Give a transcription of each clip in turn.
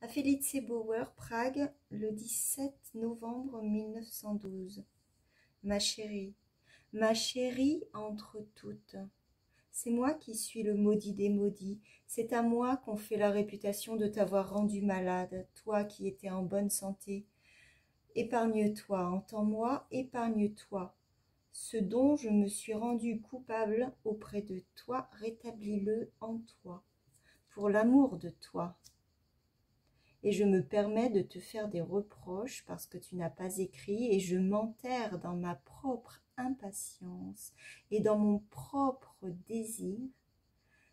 À Felice Bauer, Prague, le 17 novembre 1912. Ma chérie entre toutes. C'est moi qui suis le maudit des maudits. C'est à moi qu'on fait la réputation de t'avoir rendu malade, toi qui étais en bonne santé. Épargne-toi, entends-moi, épargne-toi. Ce dont je me suis rendu coupable auprès de toi, rétablis-le en toi, pour l'amour de toi. Et je me permets de te faire des reproches parce que tu n'as pas écrit, et je m'enterre dans ma propre impatience et dans mon propre désir,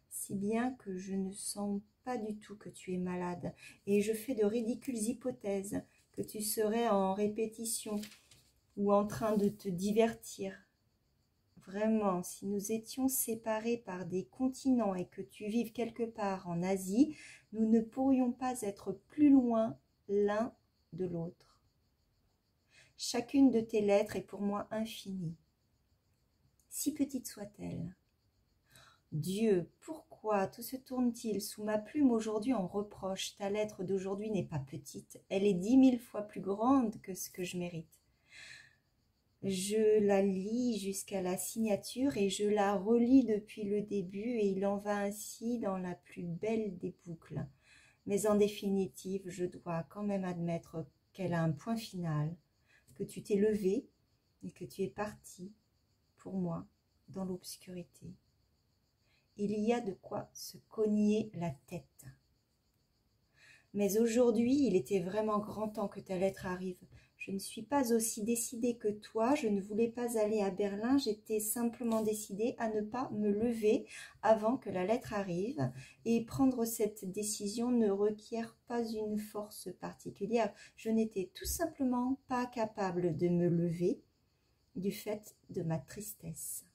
si bien que je ne sens pas du tout que tu es malade, et je fais de ridicules hypothèses, que tu serais en répétition ou en train de te divertir. Vraiment, si nous étions séparés par des continents et que tu vives quelque part en Asie, nous ne pourrions pas être plus loin l'un de l'autre. Chacune de tes lettres est pour moi infinie, si petite soit-elle. Dieu, pourquoi tout se tourne-t-il sous ma plume aujourd'hui en reproche? Ta lettre d'aujourd'hui n'est pas petite, elle est 10 000 fois plus grande que ce que je mérite. Je la lis jusqu'à la signature et je la relis depuis le début, et il en va ainsi dans la plus belle des boucles. Mais en définitive, je dois quand même admettre qu'elle a un point final, que tu t'es levé et que tu es parti, pour moi, dans l'obscurité. Il y a de quoi se cogner la tête. Mais aujourd'hui, il était vraiment grand temps que ta lettre arrive. Je ne suis pas aussi décidée que toi, je ne voulais pas aller à Berlin, j'étais simplement décidée à ne pas me lever avant que la lettre arrive, et prendre cette décision ne requiert pas une force particulière. Je n'étais tout simplement pas capable de me lever du fait de ma tristesse.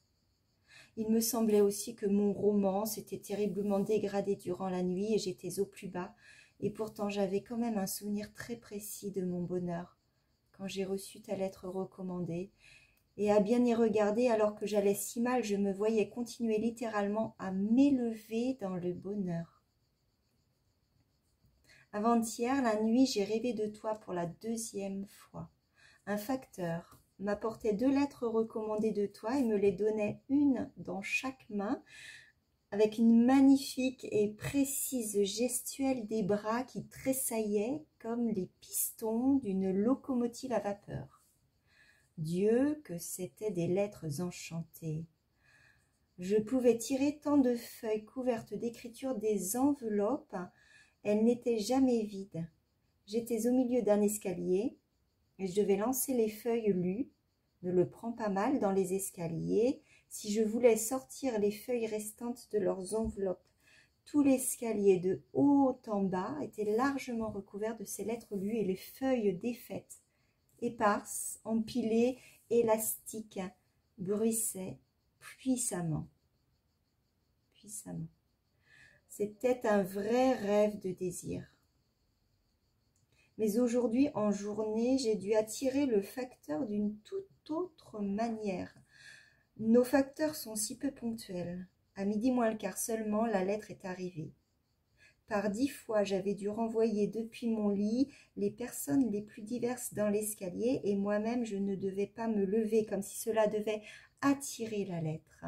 Il me semblait aussi que mon roman s'était terriblement dégradé durant la nuit et j'étais au plus bas, et pourtant j'avais quand même un souvenir très précis de mon bonheur quand j'ai reçu ta lettre recommandée, et à bien y regarder, alors que j'allais si mal, je me voyais continuer littéralement à m'élever dans le bonheur. Avant-hier, la nuit, j'ai rêvé de toi pour la 2e fois. Un facteur m'apportait 2 lettres recommandées de toi et me les donnait une dans chaque main, avec une magnifique et précise gestuelle des bras qui tressaillaient comme les pistons d'une locomotive à vapeur. Dieu, que c'étaient des lettres enchantées! Je pouvais tirer tant de feuilles couvertes d'écriture des enveloppes, elles n'étaient jamais vides. J'étais au milieu d'un escalier et je devais lancer les feuilles lues. Ne le prends pas mal dans les escaliers, si je voulais sortir les feuilles restantes de leurs enveloppes. Tout l'escalier de haut en bas était largement recouvert de ces lettres lues et les feuilles défaites, éparses, empilées, élastiques, bruissaient puissamment. Puissamment. C'était un vrai rêve de désir. Mais aujourd'hui, en journée, j'ai dû attirer le facteur d'une toute autre manière. Nos facteurs sont si peu ponctuels. À 12:15 seulement, la lettre est arrivée. Par 10 fois, j'avais dû renvoyer depuis mon lit les personnes les plus diverses dans l'escalier, et moi-même, je ne devais pas me lever, comme si cela devait attirer la lettre.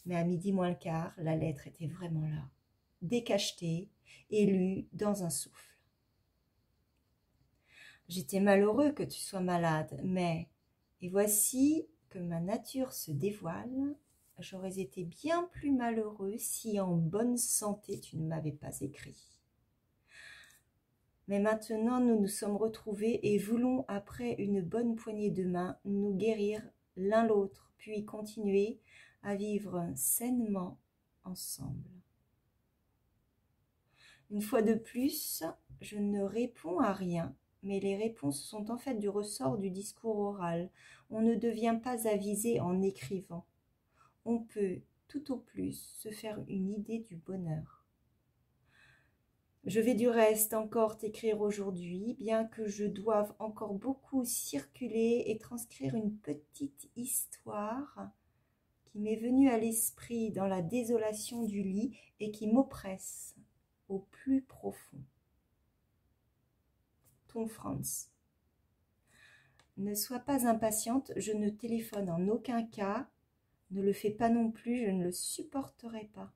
Mais à 12:15, la lettre était vraiment là, décachetée et lue dans un souffle. J'étais malheureux que tu sois malade, mais, et voici que ma nature se dévoile, j'aurais été bien plus malheureux si en bonne santé tu ne m'avais pas écrit. Mais maintenant nous nous sommes retrouvés et voulons, après une bonne poignée de main, nous guérir l'un l'autre, puis continuer à vivre sainement ensemble. Une fois de plus, je ne réponds à rien, mais les réponses sont en fait du ressort du discours oral. On ne devient pas avisé en écrivant. On peut, tout au plus, se faire une idée du bonheur. Je vais du reste encore t'écrire aujourd'hui, bien que je doive encore beaucoup circuler et transcrire une petite histoire qui m'est venue à l'esprit dans la désolation du lit et qui m'oppresse au plus profond. ton Franz. Ne sois pas impatiente, je ne téléphone en aucun cas. Ne le fais pas non plus, je ne le supporterai pas.